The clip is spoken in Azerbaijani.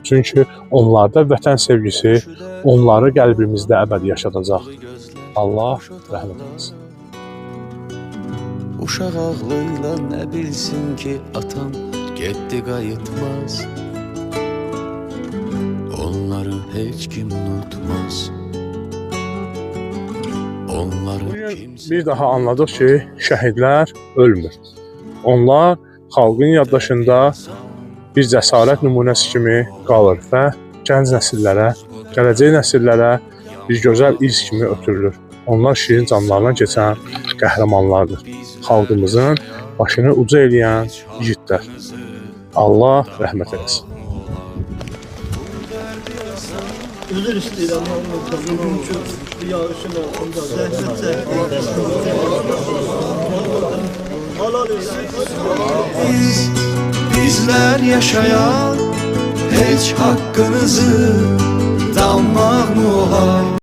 Çünki onlarda vətən sevgisi onları qəlbimizdə əbədi yaşadacaq. Allah rəhmət etsin. Uşaq ağlıyla nə bilsin ki, atam getdi qayıtmaz. Onları heç kim unutmaz. Bugün bir daha anladıq ki, şəhidlər ölmür. Onlar xalqın yaddaşında bir cəsarət nümunəsi kimi qalır və gənc nəsillərə, gələcək nəsillərə bir gözəl iz kimi ötürülür. Onlar şirin canlarına keçən qəhrəmanlardır. Xalqımızın başını uca eləyən yiğitlər. Allah rəhmət eləsin. Özür istəyirəm, bugün üçün yağışın altında zəhmət çəkdik. Bizler yaşayan heç hakkınızı danmaq muhal.